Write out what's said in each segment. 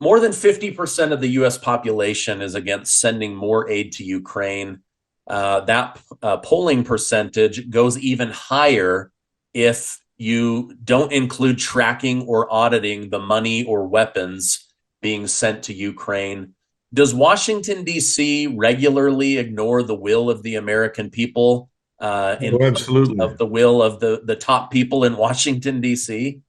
more than 50% of the US population is against sending more aid to Ukraine. That polling percentage goes even higher if you don't include tracking or auditing the money or weapons being sent to Ukraine. Does Washington, D.C. regularly ignore the will of the American people Oh, absolutely. of the will of the top people in Washington, D.C.?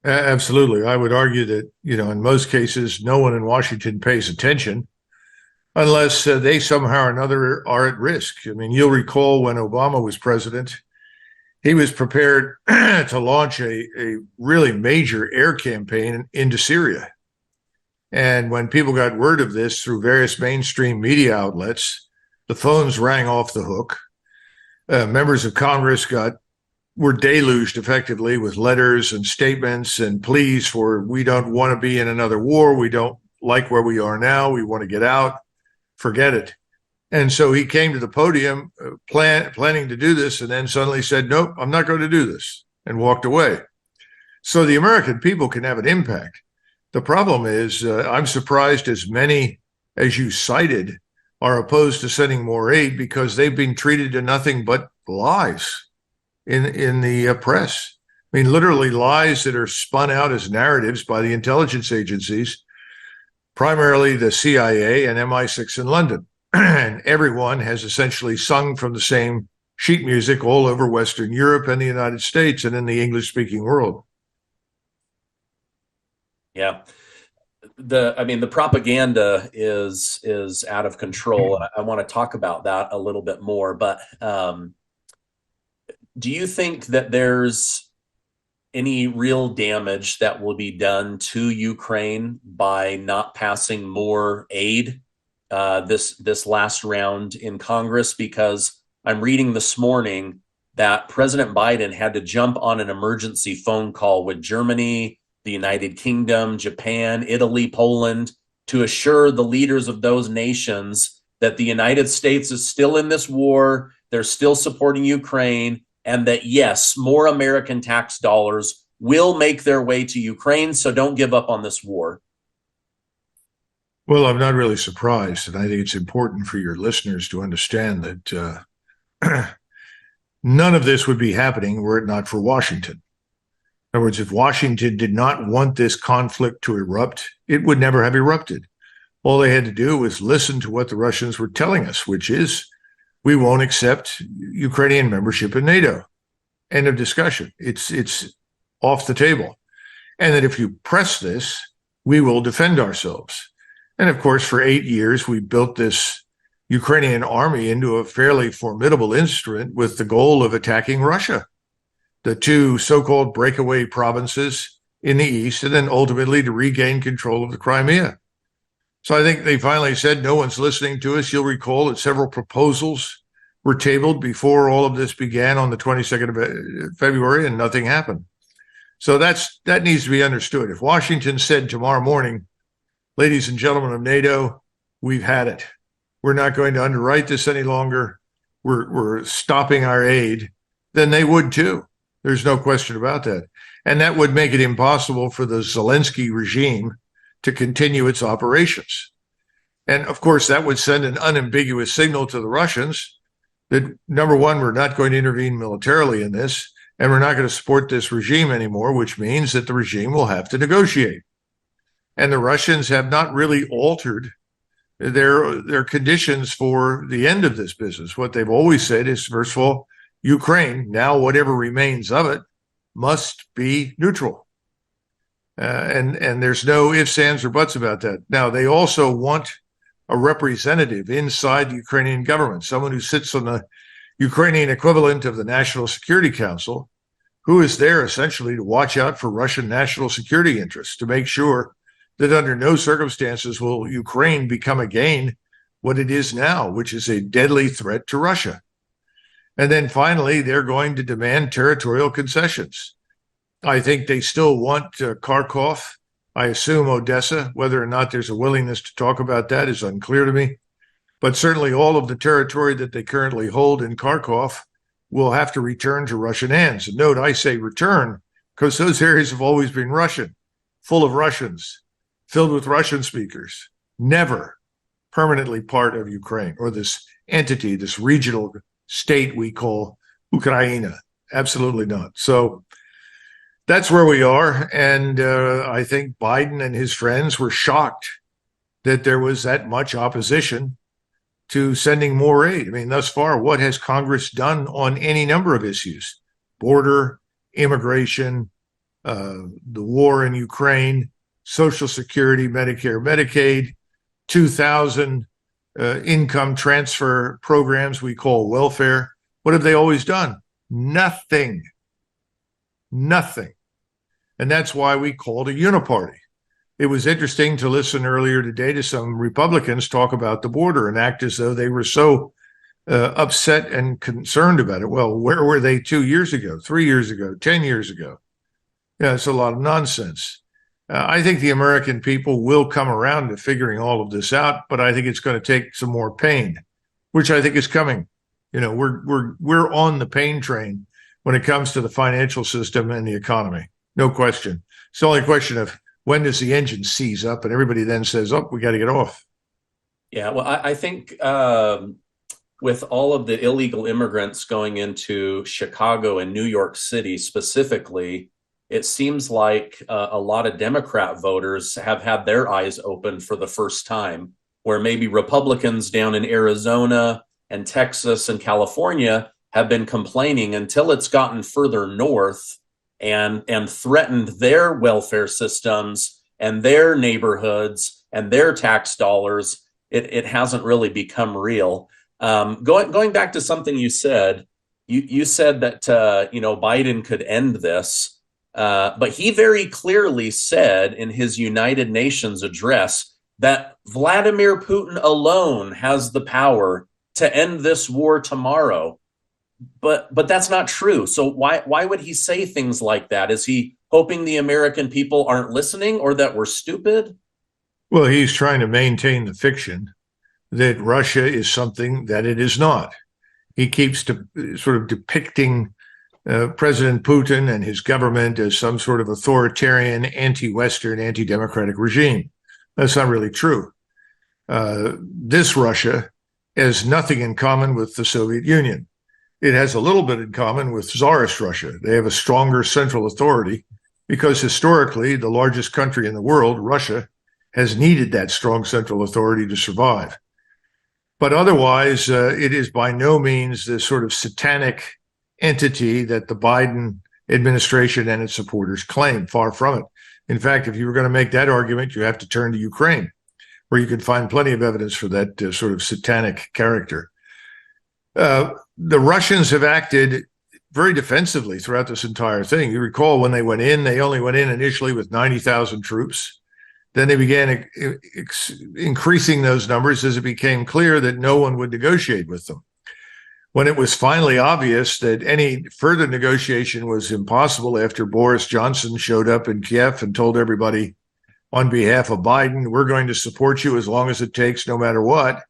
Absolutely. I would argue that, in most cases, no one in Washington pays attention unless they somehow or another are at risk. I mean, you'll recall when Obama was president, he was prepared to launch a really major air campaign into Syria. And when people got word of this through various mainstream media outlets, the phones rang off the hook. Members of Congress were deluged effectively with letters and statements and pleas for, we don't want to be in another war. We don't like where we are now. We want to get out. Forget it. And so he came to the podium planning to do this, and then suddenly said, nope, I'm not going to do this, and walked away. So the American people can have an impact. The problem is, I'm surprised as many as you cited are opposed to sending more aid because they've been treated to nothing but lies in the press. I mean, literally lies that are spun out as narratives by the intelligence agencies, primarily the CIA and MI6 in London. And everyone has essentially sung from the same sheet music all over Western Europe and the United States and in the English-speaking world. Yeah. The propaganda is out of control, and I want to talk about that a little bit more. But do you think that there's any real damage that will be done to Ukraine by not passing more aid this last round in Congress? Because I'm reading this morning that President Biden had to jump on an emergency phone call with Germany, the United Kingdom, Japan, Italy, Poland, to assure the leaders of those nations that the United States is still in this war, they're still supporting Ukraine, and that, yes, more American tax dollars will make their way to Ukraine, so don't give up on this war. Well, I'm not really surprised, and I think it's important for your listeners to understand that none of this would be happening were it not for Washington. In other words, if Washington did not want this conflict to erupt, it would never have erupted. All they had to do was listen to what the Russians were telling us, which is, we won't accept Ukrainian membership in NATO. End of discussion. It's off the table. And that if you press this, we will defend ourselves. And of course, for 8 years, we built this Ukrainian army into a fairly formidable instrument with the goal of attacking Russia, the two so-called breakaway provinces in the east, and then ultimately to regain control of the Crimea. So I think they finally said, no one's listening to us. You'll recall that several proposals were tabled before all of this began on the 22nd of February, and nothing happened. So that needs to be understood. If Washington said tomorrow morning, ladies and gentlemen of NATO, we've had it. We're not going to underwrite this any longer. We're stopping our aid, then they would too. There's no question about that. And that would make it impossible for the Zelensky regime to continue its operations. And of course, that would send an unambiguous signal to the Russians that, number one, we're not going to intervene militarily in this, and we're not going to support this regime anymore, which means that the regime will have to negotiate. And the Russians have not really altered their conditions for the end of this business. What they've always said is, first of all, Ukraine, now whatever remains of it, must be neutral. And there's no ifs, ands, or buts about that. Now, they also want a representative inside the Ukrainian government, someone who sits on the Ukrainian equivalent of the National Security Council, who is there essentially to watch out for Russian national security interests, to make sure that under no circumstances will Ukraine become again what it is now, which is a deadly threat to Russia. And then finally, they're going to demand territorial concessions. I think they still want Kharkov. I assume Odessa. Whether or not there's a willingness to talk about that is unclear to me. But certainly all of the territory that they currently hold in Kharkov will have to return to Russian hands. And note, I say return because those areas have always been Russian, full of Russians. filled with Russian speakers. Never permanently part of Ukraine or this entity, this regional state we call Ukraine. Absolutely not. So that's where we are. And I think Biden and his friends were shocked that there was that much opposition to sending more aid. I mean, thus far, what has Congress done on any number of issues? Border, immigration, the war in Ukraine, Social Security, Medicare, Medicaid, 2,000 income transfer programs we call welfare. What have they always done? Nothing. Nothing. And that's why we called a uniparty. It was interesting to listen earlier today to some Republicans talk about the border and act as though they were so upset and concerned about it. Well, where were they 2 years ago, 3 years ago, 10 years ago? Yeah, it's a lot of nonsense. I think the American people will come around to figuring all of this out, but I think it's going to take some more pain, which I think is coming. You know, we're on the pain train when it comes to the financial system and the economy. No question. It's the only question of when does the engine seize up, and everybody then says, "Oh, we got to get off." Yeah, well, I think with all of the illegal immigrants going into Chicago and New York City specifically, it seems like a lot of Democrat voters have had their eyes open for the first time, where maybe Republicans down in Arizona and Texas and California have been complaining until it's gotten further north and threatened their welfare systems and their neighborhoods and their tax dollars. It hasn't really become real. Going back to something you said, you said that Biden could end this, but he very clearly said in his United Nations address that Vladimir Putin alone has the power to end this war tomorrow. But that's not true. So why would he say things like that? Is he hoping the American people aren't listening or that we're stupid? Well, he's trying to maintain the fiction that Russia is something that it is not. He keeps sort of depicting President Putin and his government as some sort of authoritarian, anti-Western, anti-democratic regime. That's not really true. This Russia has nothing in common with the Soviet Union. It has a little bit in common with Tsarist Russia. They have a stronger central authority because historically, the largest country in the world, Russia, has needed that strong central authority to survive. But otherwise, it is by no means the sort of satanic entity that the Biden administration and its supporters claim. Far from it. In fact, if you were going to make that argument, you have to turn to Ukraine, where you can find plenty of evidence for that sort of satanic character. The Russians have acted very defensively throughout this entire thing. You recall when they went in, they only went in initially with 90,000 troops. Then they began increasing those numbers as it became clear that no one would negotiate with them. When it was finally obvious that any further negotiation was impossible after Boris Johnson showed up in Kiev and told everybody on behalf of Biden, we're going to support you as long as it takes, no matter what.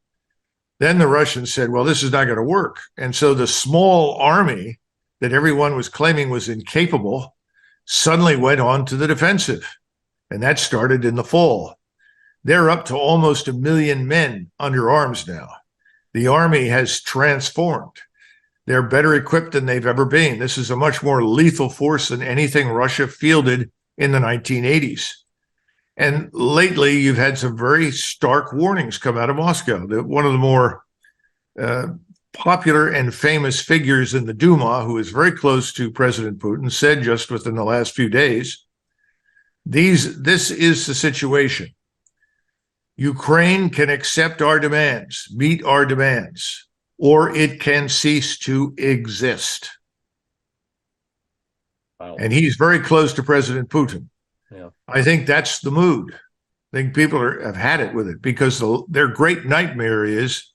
Then the Russians said, well, this is not going to work. And so the small army that everyone was claiming was incapable suddenly went on to the defensive. And that started in the fall. They're up to almost 1 million men under arms now. The army has transformed. They're better equipped than they've ever been. This is a much more lethal force than anything Russia fielded in the 1980s. And lately, you've had some very stark warnings come out of Moscow. One of the more popular and famous figures in the Duma, who is very close to President Putin, said just within the last few days, this is the situation. Ukraine can accept our demands, meet our demands, or it can cease to exist. Wow. And he's very close to President Putin. Yeah. I think that's the mood. I think people have had it with it because their great nightmare is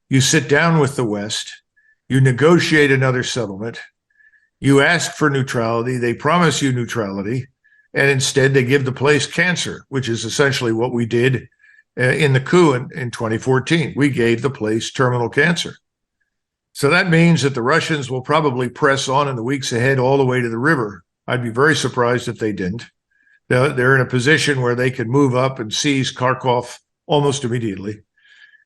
you sit down with the West, you negotiate another settlement, you ask for neutrality, they promise you neutrality, and instead they give the place cancer, which is essentially what we did in the coup in 2014. We gave the place terminal cancer. So that means that the Russians will probably press on in the weeks ahead all the way to the river. I'd be very surprised if they didn't. They're in a position where they can move up and seize Kharkov almost immediately.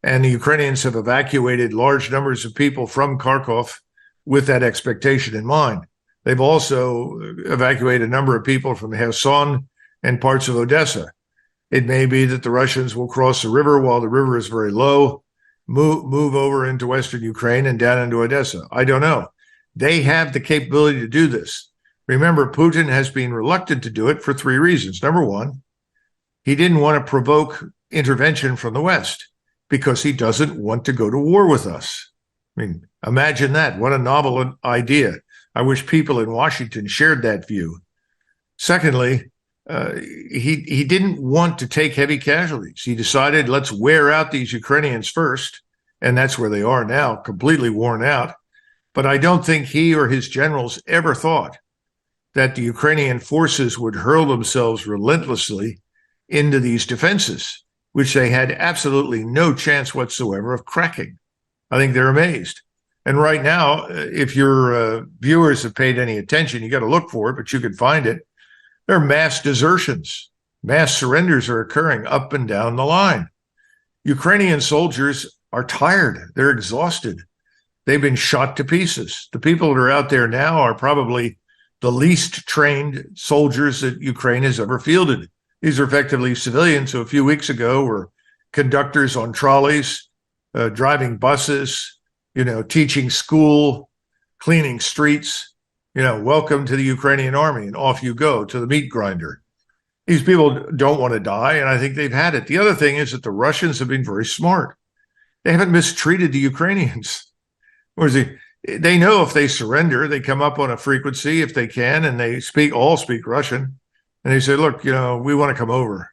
And the Ukrainians have evacuated large numbers of people from Kharkov with that expectation in mind. They've also evacuated a number of people from Kherson and parts of Odessa. It may be that the Russians will cross the river while the river is very low, move over into Western Ukraine and down into Odessa. I don't know. They have the capability to do this. Remember, Putin has been reluctant to do it for three reasons. Number one, he didn't want to provoke intervention from the West because he doesn't want to go to war with us. I mean, imagine that. What a novel idea. I wish people in Washington shared that view. Secondly, he didn't want to take heavy casualties. He decided, let's wear out these Ukrainians first, and that's where they are now, completely worn out. But I don't think he or his generals ever thought that the Ukrainian forces would hurl themselves relentlessly into these defenses, which they had absolutely no chance whatsoever of cracking. I think they're amazed. And right now, if your viewers have paid any attention, you got to look for it, but you can find it. There are mass desertions. Mass surrenders are occurring up and down the line. Ukrainian soldiers are tired. They're exhausted. They've been shot to pieces. The people that are out there now are probably the least trained soldiers that Ukraine has ever fielded. These are effectively civilians who a few weeks ago were conductors on trolleys, driving buses, teaching school, cleaning streets. Welcome to the Ukrainian army, and off you go to the meat grinder. These people don't want to die, and I think they've had it. The other thing is that the Russians have been very smart. They haven't mistreated the Ukrainians. They know if they surrender, they come up on a frequency if they can, and they all speak Russian. And they say, look, we want to come over.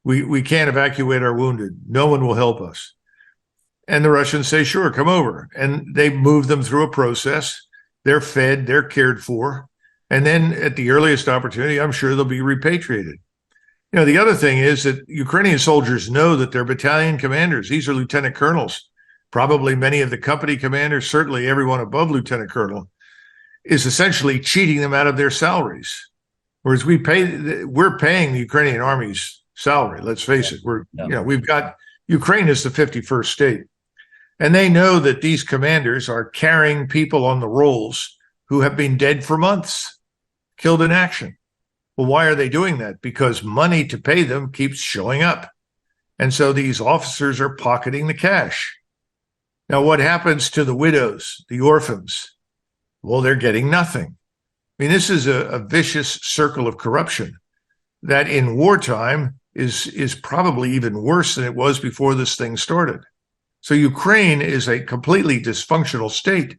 We can't evacuate our wounded. No one will help us. And the Russians say, sure, come over. And they move them through a process. They're fed, they're cared for. And then at the earliest opportunity, I'm sure they'll be repatriated. The other thing is that Ukrainian soldiers know that they're battalion commanders. These are lieutenant colonels. Probably many of the company commanders, certainly everyone above lieutenant colonel, is essentially cheating them out of their salaries. Whereas we're paying the Ukrainian army's salary. Let's face it. We've got Ukraine is the 51st state. And they know that these commanders are carrying people on the rolls who have been dead for months, killed in action. Well, why are they doing that? Because money to pay them keeps showing up. And so these officers are pocketing the cash. Now, what happens to the widows, the orphans? Well, they're getting nothing. I mean, this is a vicious circle of corruption that in wartime is probably even worse than it was before this thing started. So Ukraine is a completely dysfunctional state.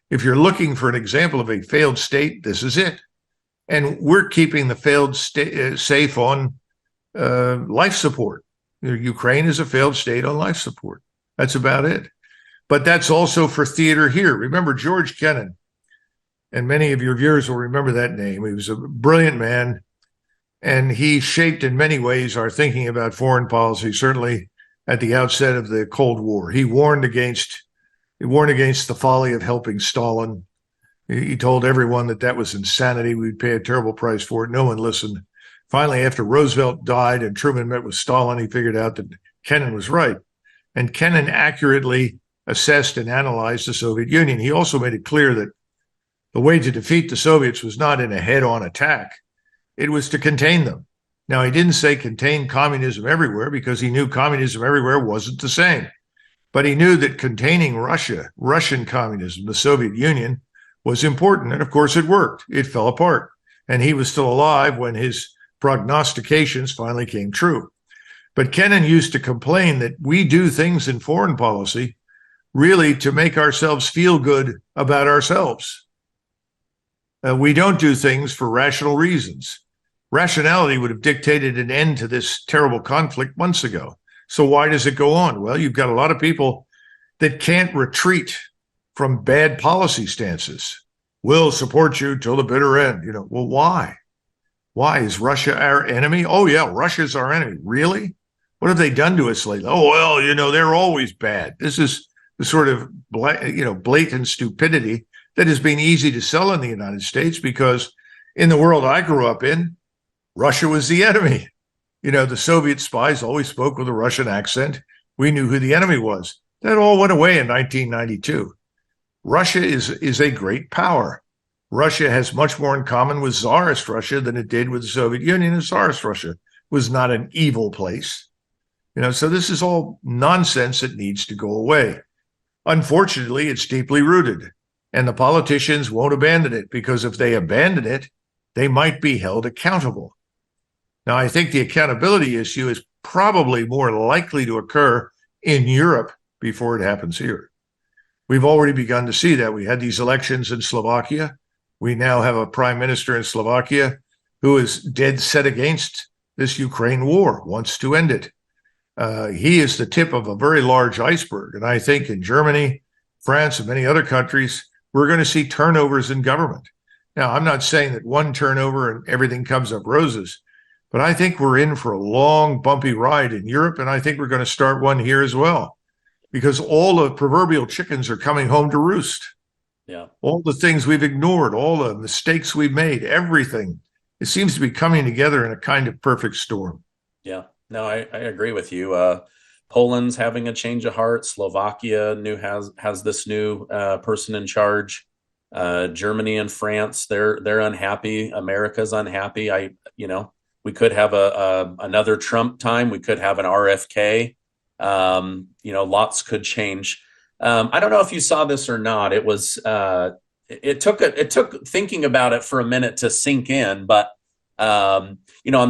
If you're looking for an example of a failed state, this is it. And we're keeping the failed state safe on life support. Ukraine is a failed state on life support. That's about it. But that's also for theater here. Remember George Kennan, and many of your viewers will remember that name. He was a brilliant man, and he shaped in many ways our thinking about foreign policy, certainly at the outset of the Cold War. He warned against the folly of helping Stalin. He told everyone that was insanity. We'd pay a terrible price for it. No one listened. Finally, after Roosevelt died and Truman met with Stalin, he figured out that Kennan was right. And Kennan accurately assessed and analyzed the Soviet Union. He also made it clear that the way to defeat the Soviets was not in a head-on attack. It was to contain them. Now, he didn't say contain communism everywhere because he knew communism everywhere wasn't the same. But he knew that containing Russia, Russian communism, the Soviet Union, was important. And of course, it worked. It fell apart. And he was still alive when his prognostications finally came true. But Kennan used to complain that we do things in foreign policy really to make ourselves feel good about ourselves. We don't do things for rational reasons. Rationality would have dictated an end to this terrible conflict months ago. So why does it go on? Well, you've got a lot of people that can't retreat from bad policy stances. We'll support you till the bitter end. Well, why? Why? Is Russia our enemy? Oh, yeah, Russia's our enemy. Really? What have they done to us lately? Oh, well, they're always bad. This is the sort of blatant stupidity that has been easy to sell in the United States because in the world I grew up in, Russia was the enemy. The Soviet spies always spoke with a Russian accent. We knew who the enemy was. That all went away in 1992. Russia is a great power. Russia has much more in common with Tsarist Russia than it did with the Soviet Union, and Tsarist Russia was not an evil place. So this is all nonsense that needs to go away. Unfortunately, it's deeply rooted, and the politicians won't abandon it, because if they abandon it, they might be held accountable. Now, I think the accountability issue is probably more likely to occur in Europe before it happens here. We've already begun to see that. We had these elections in Slovakia. We now have a prime minister in Slovakia who is dead set against this Ukraine war, wants to end it. He is the tip of a very large iceberg. And I think in Germany, France, and many other countries, we're going to see turnovers in government. Now, I'm not saying that one turnover and everything comes up roses, but I think we're in for a long, bumpy ride in Europe, and I think we're going to start one here as well, because all the proverbial chickens are coming home to roost. Yeah. All the things we've ignored, all the mistakes we've made, everything, it seems to be coming together in a kind of perfect storm. Yeah. No, I agree with you. Poland's having a change of heart. Slovakia has this new person in charge. Germany and France, they're unhappy. America's unhappy. We could have another Trump time. We could have an RFK. Lots could change. I don't know if you saw this or not. It took thinking about it for a minute to sink in, but on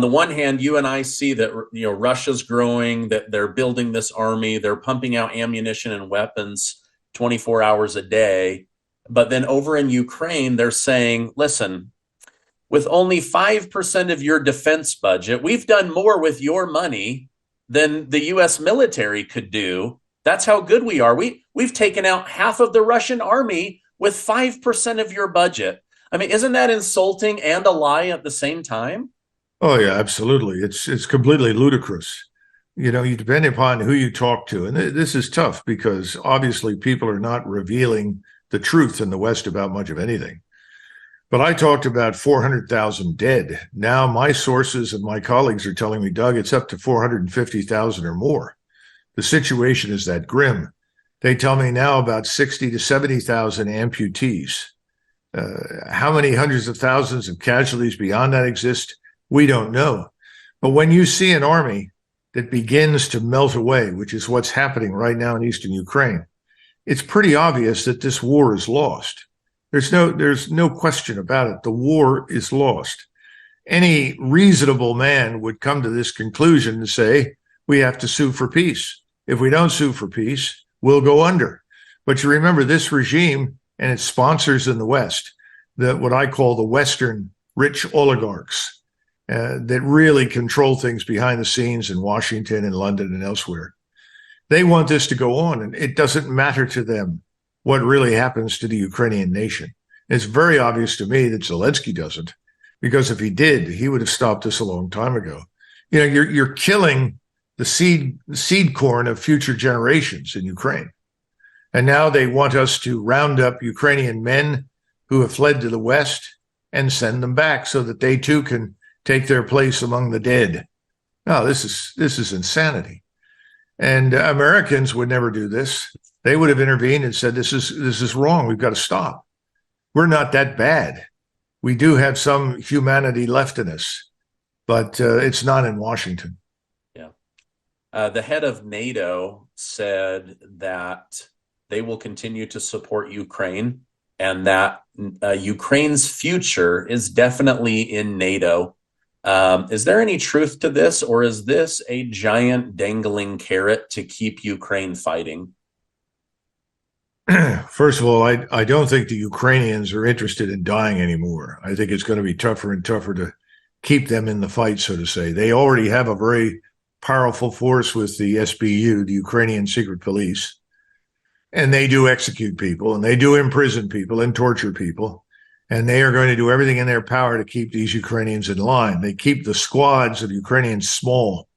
the one hand, you and I see that Russia's growing, that they're building this army, they're pumping out ammunition and weapons 24 hours a day. But then over in Ukraine, they're saying, listen, with only 5% of your defense budget, we've done more with your money than the US military could do. That's how good we are. We've taken out half of the Russian army with 5% of your budget. I mean, isn't that insulting and a lie at the same time? Oh, yeah, absolutely. It's completely ludicrous. You depend upon who you talk to. And this is tough because obviously people are not revealing the truth in the West about much of anything. But I talked about 400,000 dead. Now my sources and my colleagues are telling me, Doug, it's up to 450,000 or more. The situation is that grim. They tell me now about 60 to 70,000 amputees. How many hundreds of thousands of casualties beyond that exist? We don't know. But when you see an army that begins to melt away, which is what's happening right now in eastern Ukraine, it's pretty obvious that this war is lost. There's no question about it. The war is lost. Any reasonable man would come to this conclusion and say, we have to sue for peace. If we don't sue for peace, we'll go under. But you remember this regime and its sponsors in the West, what I call the Western rich oligarchs that really control things behind the scenes in Washington and London and elsewhere. They want this to go on, and it doesn't matter to them what really happens to the Ukrainian nation. It's very obvious to me that Zelensky doesn't, because if he did, he would have stopped this a long time ago. You're killing the seed corn of future generations in Ukraine. And now they want us to round up Ukrainian men who have fled to the West and send them back so that they too can take their place among the dead. No, this is insanity. And Americans would never do this. They would have intervened and said, this is wrong. We've got to stop. We're not that bad. We do have some humanity left in us, but it's not in Washington. Yeah. The head of NATO said that they will continue to support Ukraine and that Ukraine's future is definitely in NATO. Is there any truth to this, or is this a giant dangling carrot to keep Ukraine fighting? First of all, I don't think the Ukrainians are interested in dying anymore. I think it's going to be tougher and tougher to keep them in the fight, so to say. They already have a very powerful force with the SBU, the Ukrainian Secret Police, and they do execute people, and they do imprison people and torture people, and they are going to do everything in their power to keep these Ukrainians in line. They keep the squads of Ukrainians small.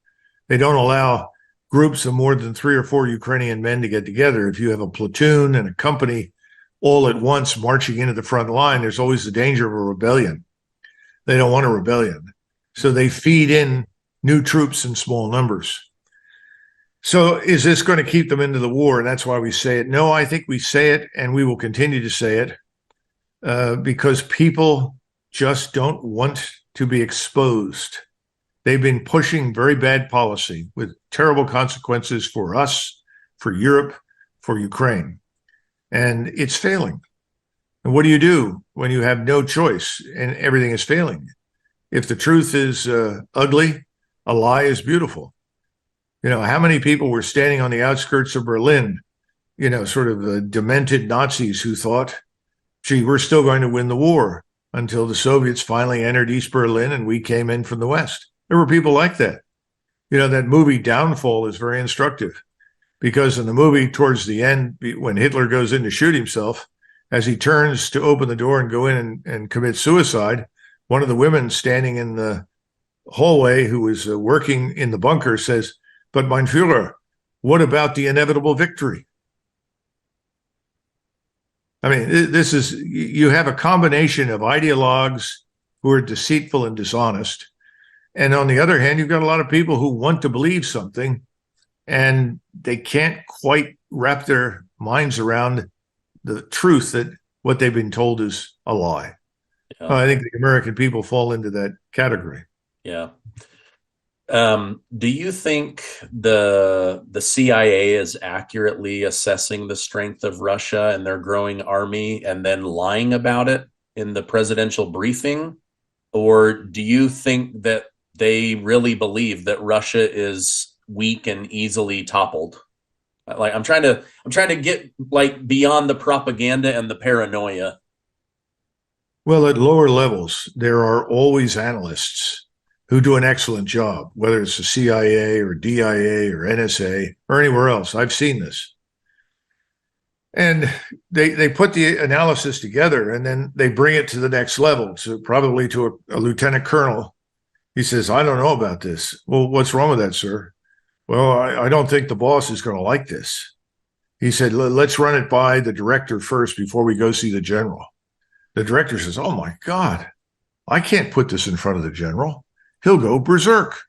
They don't allow groups of more than 3 or 4 Ukrainian men to get together. If you have a platoon and a company all at once marching into the front line, there's always the danger of a rebellion. They don't want a rebellion. So they feed in new troops in small numbers. So is this going to keep them into the war? And that's why we say it. No, I think we say it, and we will continue to say it, because people just don't want to be exposed. They've been pushing very bad policy with terrible consequences for us, for Europe, for Ukraine. And it's failing. And what do you do when you have no choice and everything is failing? If the truth is ugly, a lie is beautiful. You know, how many people were standing on the outskirts of Berlin, you know, sort of demented Nazis who thought, gee, we're still going to win the war, until the Soviets finally entered East Berlin and we came in from the West. There were people like that. You know, that movie Downfall is very instructive, because in the movie, towards the end, when Hitler goes in to shoot himself, as he turns to open the door and go in and commit suicide, one of the women standing in the hallway who was working in the bunker says, "But mein Führer, what about the inevitable victory?" I mean, this is, you have a combination of ideologues who are deceitful and dishonest. And on the other hand, you've got a lot of people who want to believe something and they can't quite wrap their minds around the truth that what they've been told is a lie. Yeah. I think the American people fall into that category. Yeah. Do you think the CIA is accurately assessing the strength of Russia and their growing army and then lying about it in the presidential briefing? Or do you think that they really believe that Russia is weak and easily toppled? Like, I'm trying to get like beyond the propaganda and the paranoia. Well, at lower levels, there are always analysts who do an excellent job, whether it's the CIA or DIA or NSA or anywhere else. I've seen this. And they put the analysis together and then they bring it to the next level, to probably to a lieutenant colonel. He says, "I don't know about this." "Well, what's wrong with that, sir?" "Well, I don't think the boss is going to like this." He said, "Let's run it by the director first before we go see the general." The director says, "Oh my God, I can't put this in front of the general. He'll go berserk."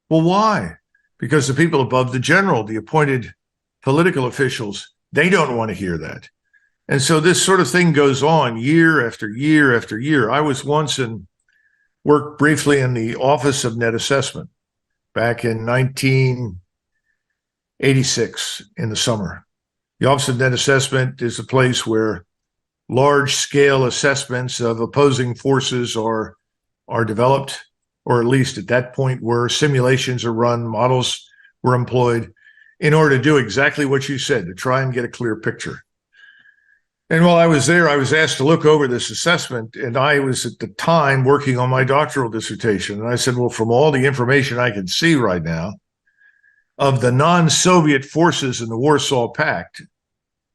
"Well, why?" "Because the people above the general, the appointed political officials, they don't want to hear that." And so this sort of thing goes on year after year after year. I was once worked briefly in the Office of Net Assessment back in 1986 in the summer. The Office of Net Assessment is a place where large-scale assessments of opposing forces are developed, or at least at that point where simulations are run, models were employed in order to do exactly what you said, to try and get a clear picture. And while I was there, I was asked to look over this assessment, and I was at the time working on my doctoral dissertation. And I said, well, from all the information I can see right now, of the non-Soviet forces in the Warsaw Pact,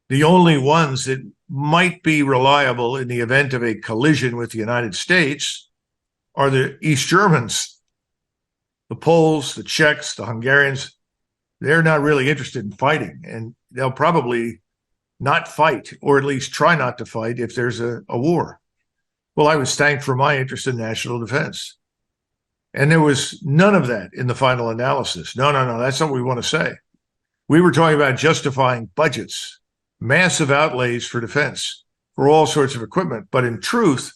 the only ones that might be reliable in the event of a collision with the United States are the East Germans. The Poles, the Czechs, the Hungarians, they're not really interested in fighting, and they'll probably not fight, or at least try not to fight if there's a war. Well, I was thanked for my interest in national defense. And there was none of that in the final analysis. No, that's not what we want to say. We were talking about justifying budgets, massive outlays for defense, for all sorts of equipment. But in truth,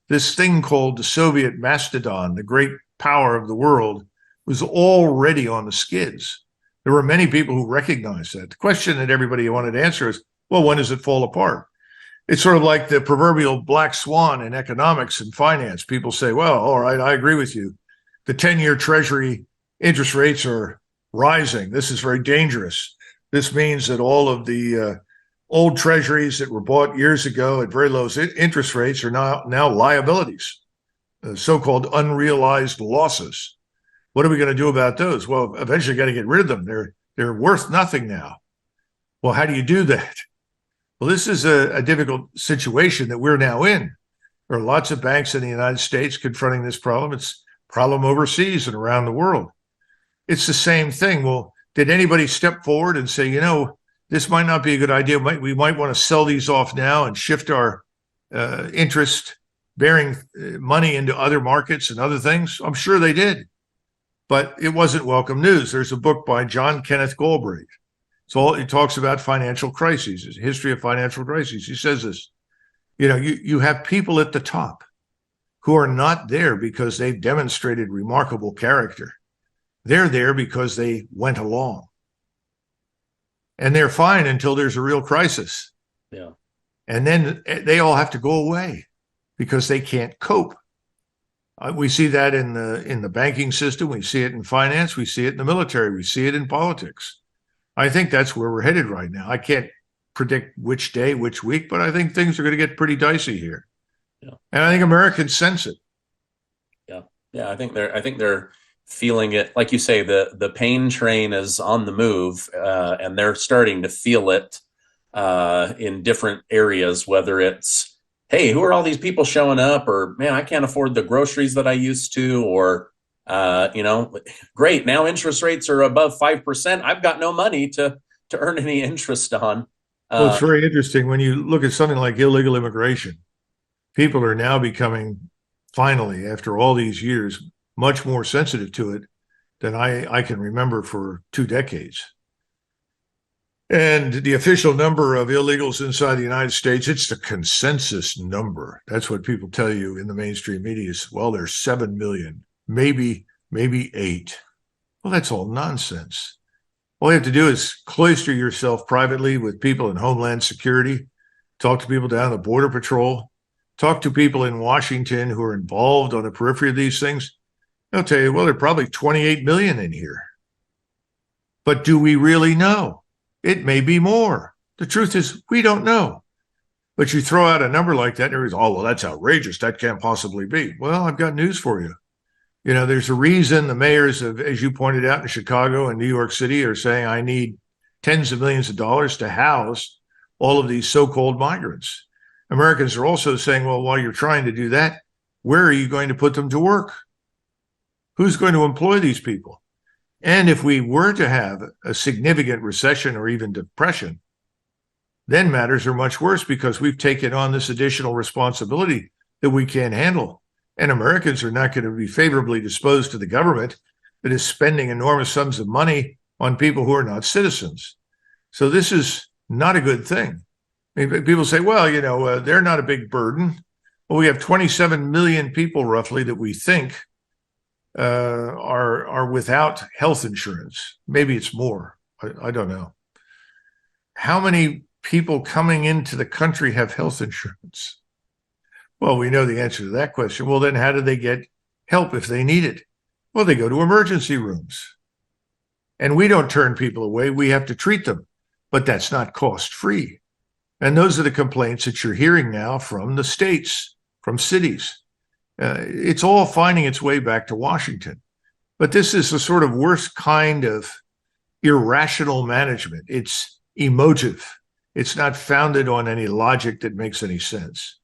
this thing called the Soviet mastodon, the great power of the world, was already on the skids. There were many people who recognized that. The question that everybody wanted to answer is, well, when does it fall apart? It's sort of like the proverbial black swan in economics and finance. People say, well, all right, I agree with you. The 10-year Treasury interest rates are rising. This is very dangerous. This means that all of the old treasuries that were bought years ago at very low interest rates are now liabilities, so-called unrealized losses. What are we going to do about those? Well, eventually got to get rid of them. They're worth nothing now. Well, how do you do that? Well, this is a difficult situation that we're now in. There are lots of banks in the United States confronting this problem. It's a problem overseas and around the world. It's the same thing. Well, did anybody step forward and say, this might not be a good idea. We might want to sell these off now and shift our interest bearing money into other markets and other things? I'm sure they did, but it wasn't welcome news. There's a book by John Kenneth Galbraith. So he talks about financial crises, history of financial crises. He says this, you have people at the top who are not there because they've demonstrated remarkable character. They're there because they went along. And they're fine until there's a real crisis. Yeah. And then they all have to go away because they can't cope. We see that in the banking system. We see it in finance. We see it in the military. We see it in politics. I think that's where we're headed right now. I can't predict which day, which week, but I think things are going to get pretty dicey here. Yeah. And I think Americans sense it. Yeah. Yeah. I think they're feeling it. Like you say, the pain train is on the move, and they're starting to feel it in different areas, whether it's, hey, who are all these people showing up? Or, man, I can't afford the groceries that I used to. Or, great, now interest rates are above 5%. I've got no money to earn any interest on. Well, it's very interesting when you look at something like illegal immigration. People are now becoming, finally, after all these years, much more sensitive to it than I can remember for 2 decades. And the official number of illegals inside the United States, it's the consensus number. That's what people tell you in the mainstream media is, well, there's 7 million, maybe 8. Well, that's all nonsense. All you have to do is cloister yourself privately with people in Homeland Security, talk to people down the Border Patrol, talk to people in Washington who are involved on the periphery of these things. They'll tell you, well, there are probably 28 million in here. But do we really know? It may be more. The truth is, we don't know. But you throw out a number like that, and everybody's, oh, well, that's outrageous. That can't possibly be. Well, I've got news for you. There's a reason the mayors of, as you pointed out, in Chicago and New York City are saying, I need tens of millions of dollars to house all of these so-called migrants. Americans are also saying, well, while you're trying to do that, where are you going to put them to work? Who's going to employ these people? And if we were to have a significant recession or even depression, then matters are much worse because we've taken on this additional responsibility that we can't handle. And Americans are not going to be favorably disposed to the government that is spending enormous sums of money on people who are not citizens. So this is not a good thing. People say, well, they're not a big burden. Well, we have 27 million people roughly that we think are without health insurance. Maybe it's more. I don't know. How many people coming into the country have health insurance? Well, we know the answer to that question. Well, then how do they get help if they need it? Well, they go to emergency rooms. And we don't turn people away. We have to treat them. But that's not cost-free. And those are the complaints that you're hearing now from the states, from cities. It's all finding its way back to Washington. But this is the sort of worst kind of irrational management. It's emotive. It's not founded on any logic that makes any sense.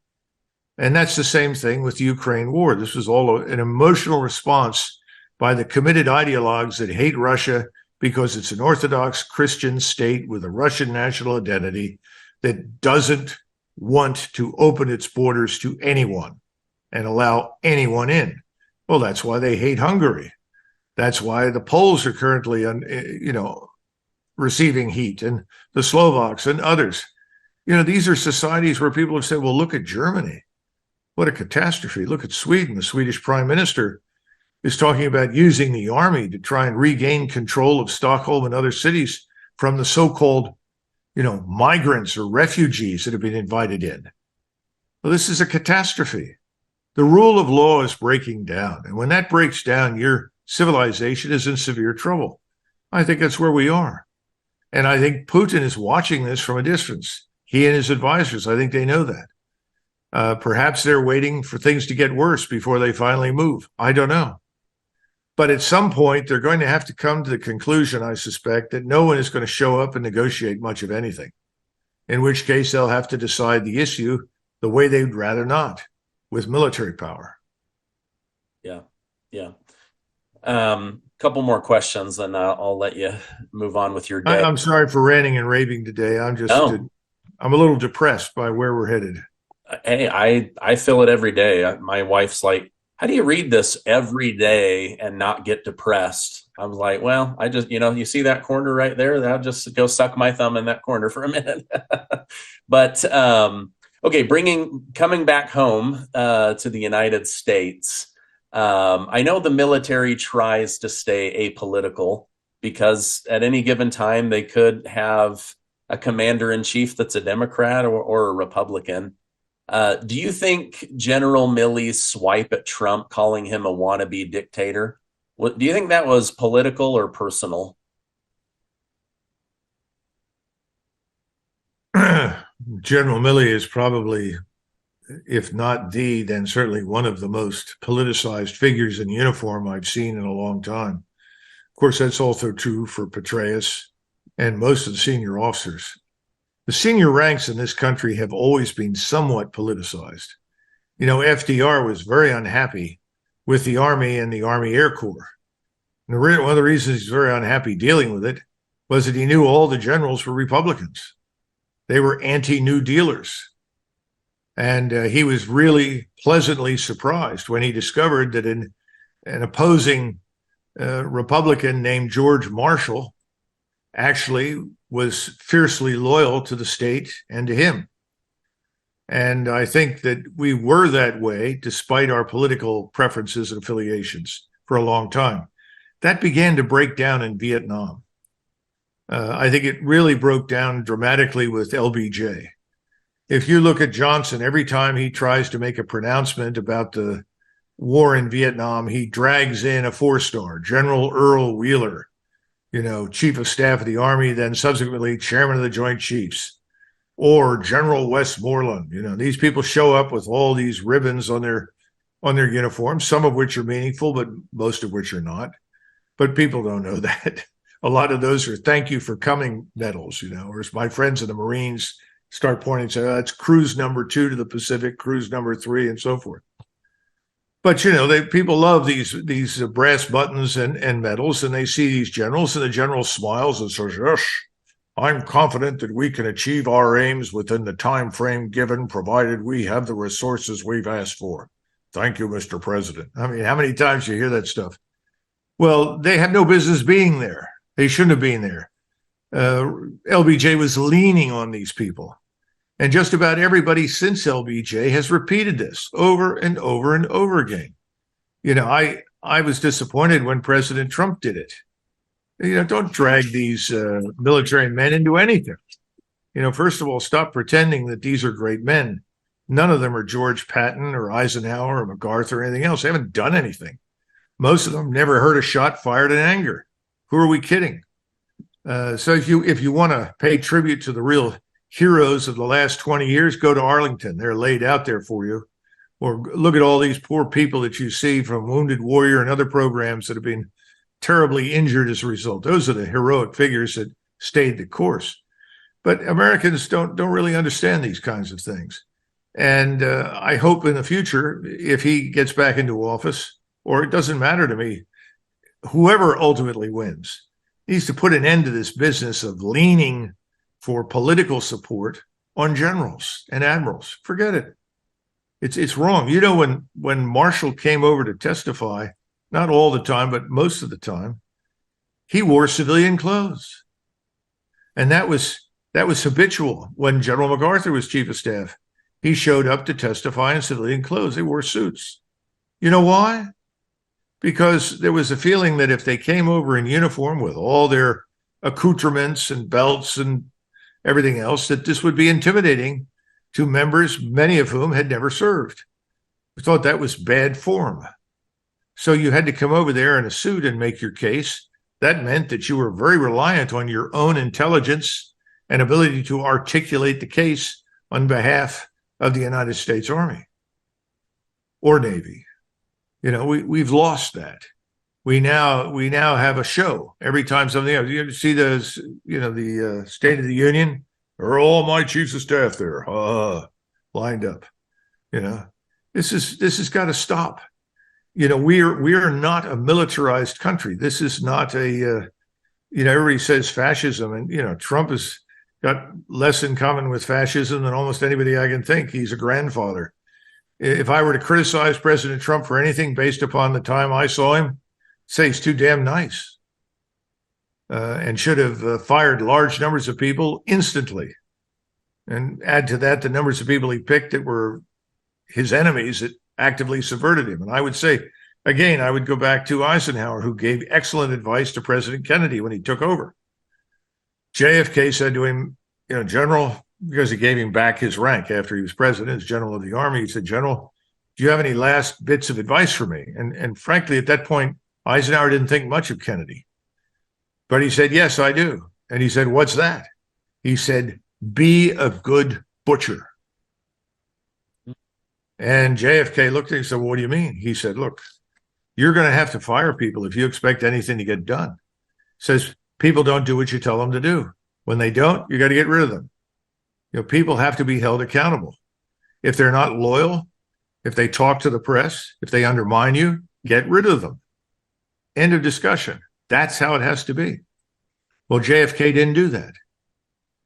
And that's the same thing with the Ukraine war. This was all an emotional response by the committed ideologues that hate Russia because it's an Orthodox Christian state with a Russian national identity that doesn't want to open its borders to anyone and allow anyone in. Well, that's why they hate Hungary. That's why the Poles are currently, receiving heat, and the Slovaks and others. These are societies where people have said, well, look at Germany. What a catastrophe. Look at Sweden. The Swedish prime minister is talking about using the army to try and regain control of Stockholm and other cities from the so-called, migrants or refugees that have been invited in. Well, this is a catastrophe. The rule of law is breaking down. And when that breaks down, your civilization is in severe trouble. I think that's where we are. And I think Putin is watching this from a distance. He and his advisors, I think they know that. Perhaps they're waiting for things to get worse before they finally move. I don't know. But at some point, they're going to have to come to the conclusion, I suspect, that no one is going to show up and negotiate much of anything, in which case they'll have to decide the issue the way they'd rather not, with military power. Yeah. Yeah. Couple more questions, and I'll let you move on with your day. I'm sorry for ranting and raving today. I'm a little depressed by where we're headed. Hey, I feel it every day. My wife's like, "How do you read this every day and not get depressed?" I was like, "Well, I just, you see that corner right there? I'll just go suck my thumb in that corner for a minute." But okay, bringing coming back home to the United States. I know the military tries to stay apolitical because at any given time they could have a commander in chief that's a Democrat or a Republican. Do you think General Milley's swipe at Trump, calling him a wannabe dictator, do you think that was political or personal? General Milley is probably, if not the, then certainly one of the most politicized figures in uniform I've seen in a long time. Of course, that's also true for Petraeus and most of the senior officers. The senior ranks in this country have always been somewhat politicized. FDR was very unhappy with the Army and the Army Air Corps. And one of the reasons he's very unhappy dealing with it was that he knew all the generals were Republicans. They were anti-New Dealers. And he was really pleasantly surprised when he discovered that an opposing Republican named George Marshall actually was fiercely loyal to the state and to him. And I think that we were that way despite our political preferences and affiliations for a long time. That began to break down in Vietnam. I think it really broke down dramatically with LBJ. If you look at Johnson, every time he tries to make a pronouncement about the war in Vietnam, he drags in a four-star, General Earl Wheeler, Chief of Staff of the Army, then subsequently Chairman of the Joint Chiefs, or General Westmoreland. These people show up with all these ribbons on their uniforms, some of which are meaningful, but most of which are not. But people don't know that. A lot of those are thank you for coming medals, or as my friends in the Marines start pointing and say, oh, it's cruise number 2 to the Pacific, cruise number 3, and so forth. But people love these brass buttons and medals, and they see these generals, and the general smiles and says, "Yes, I'm confident that we can achieve our aims within the time frame given, provided we have the resources we've asked for. Thank you, Mr. President." I mean, how many times you hear that stuff? Well, they have no business being there. They shouldn't have been there. LBJ was leaning on these people. And just about everybody since LBJ has repeated this over and over and over again. I was disappointed when President Trump did it. Don't drag these military men into anything. First of all, stop pretending that these are great men. None of them are George Patton or Eisenhower or MacArthur or anything else. They haven't done anything. Most of them never heard a shot fired in anger. Who are we kidding? So if you want to pay tribute to the real heroes of the last 20 years, go to Arlington. They're laid out there for you. Or look at all these poor people that you see from Wounded Warrior and other programs that have been terribly injured as a result. Those are the heroic figures that stayed the course. But Americans don't really understand these kinds of things. And I hope in the future, if he gets back into office, or it doesn't matter to me, whoever ultimately wins needs to put an end to this business of leaning for political support on generals and admirals. Forget it. It's wrong. When Marshall came over to testify, not all the time, but most of the time, he wore civilian clothes. And that was habitual. When General MacArthur was chief of staff, he showed up to testify in civilian clothes. They wore suits. You know why? Because there was a feeling that if they came over in uniform with all their accoutrements and belts and everything else, that this would be intimidating to members, many of whom had never served. We thought that was bad form. So you had to come over there in a suit and make your case. That meant that you were very reliant on your own intelligence and ability to articulate the case on behalf of the United States Army or Navy. We've lost that. We now have a show every time something else. You see the State of the Union, or all my chiefs of staff there, lined up. This has got to stop. We are not a militarized country. This is not a everybody says fascism, and Trump has got less in common with fascism than almost anybody I can think. He's a grandfather. If I were to criticize President Trump for anything based upon the time I saw him, say he's too damn nice and should have fired large numbers of people instantly. And add to that the numbers of people he picked that were his enemies that actively subverted him. And I would say, again, I would go back to Eisenhower, who gave excellent advice to President Kennedy when he took over. JFK said to him, General, because he gave him back his rank after he was president as general of the army, he said, General, do you have any last bits of advice for me? And frankly, at that point, Eisenhower didn't think much of Kennedy. But he said, yes, I do. And he said, what's that? He said, be a good butcher. And JFK looked at him and said, well, what do you mean? He said, look, you're going to have to fire people if you expect anything to get done. Says, people don't do what you tell them to do. When they don't, you got to get rid of them. People have to be held accountable. If they're not loyal, if they talk to the press, if they undermine you, get rid of them. End of discussion. That's how it has to be. Well, JFK didn't do that.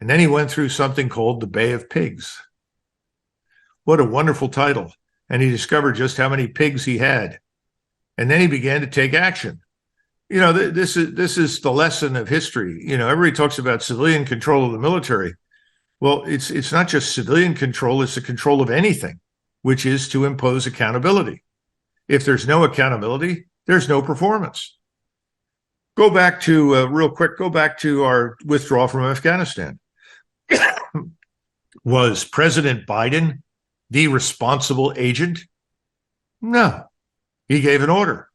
And then he went through something called the Bay of Pigs. What a wonderful title. And he discovered just how many pigs he had. And then he began to take action. This is the lesson of history. Everybody talks about civilian control of the military. Well, it's not just civilian control, it's the control of anything, which is to impose accountability. If there's no accountability, there's no performance. Real quick, go back to our withdrawal from Afghanistan. Was President Biden the responsible agent? No. He gave an order.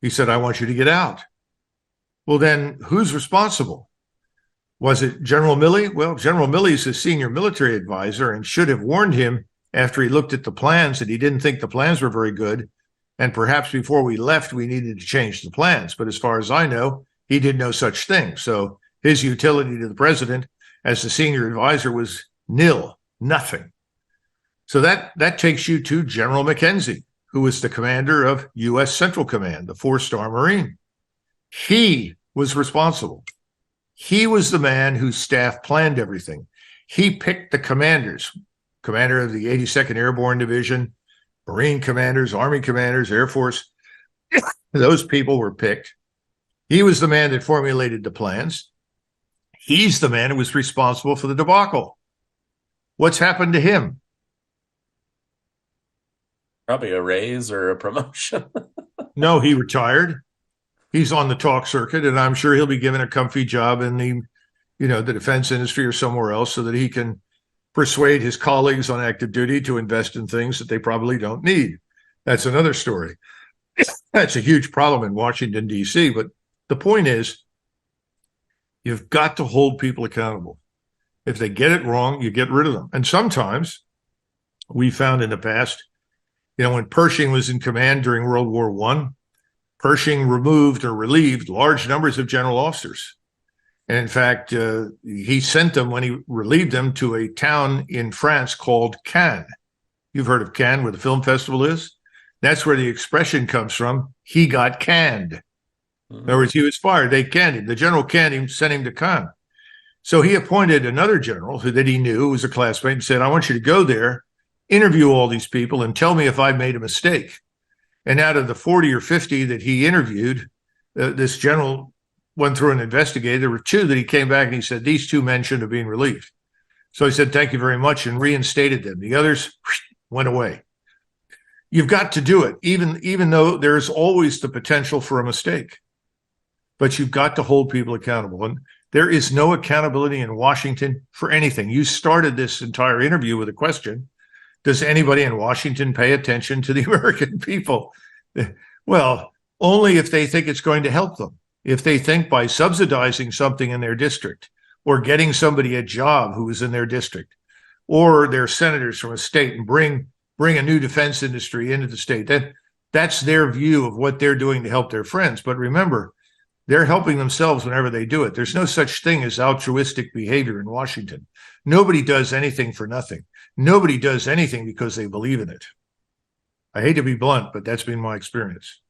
He said, I want you to get out. Well, then who's responsible? Was it General Milley? Well, General Milley is his senior military advisor and should have warned him after he looked at the plans that he didn't think the plans were very good. And perhaps before we left, we needed to change the plans. But as far as I know, he did no such thing. So his utility to the president as the senior advisor was nil, nothing. So that takes you to General McKenzie, who was the commander of U.S. Central Command, the 4-star Marine. He was responsible. He was the man whose staff planned everything. He picked the commanders, commander of the 82nd Airborne Division, Marine commanders, Army commanders, Air Force. Those people were picked. He was the man that formulated the plans. He's the man who was responsible for the debacle. What's happened to him? Probably a raise or a promotion. No, he retired. He's on the talk circuit, and I'm sure he'll be given a comfy job in the defense industry or somewhere else so that he can persuade his colleagues on active duty to invest in things that they probably don't need. That's another story. That's a huge problem in Washington, D.C. But the point is, you've got to hold people accountable. If they get it wrong, you get rid of them. And sometimes we found in the past, when Pershing was in command during World War I, Pershing removed or relieved large numbers of general officers. And in fact, he sent them, when he relieved them, to a town in France called Cannes. You've heard of Cannes, where the film festival is? That's where the expression comes from. He got canned. In other words, he was fired. They canned him. The general canned him, sent him to Cannes. So he appointed another general that he knew was a classmate and said, I want you to go there, interview all these people, and tell me if I made a mistake. And out of the 40 or 50 that he interviewed, this general went through and investigated. There were 2 that he came back and he said, these 2 men shouldn't have been relieved. So he said, thank you very much, and reinstated them. The others went away. You've got to do it, even though there's always the potential for a mistake. But you've got to hold people accountable. And there is no accountability in Washington for anything. You started this entire interview with a question. Does anybody in Washington pay attention to the American people? Well, only if they think it's going to help them. If they think by subsidizing something in their district or getting somebody a job who is in their district, or their senators from a state and bring a new defense industry into the state, that's their view of what they're doing to help their friends. But remember, they're helping themselves whenever they do it. There's no such thing as altruistic behavior in Washington. Nobody does anything for nothing. Nobody does anything because they believe in it. I hate to be blunt, but that's been my experience.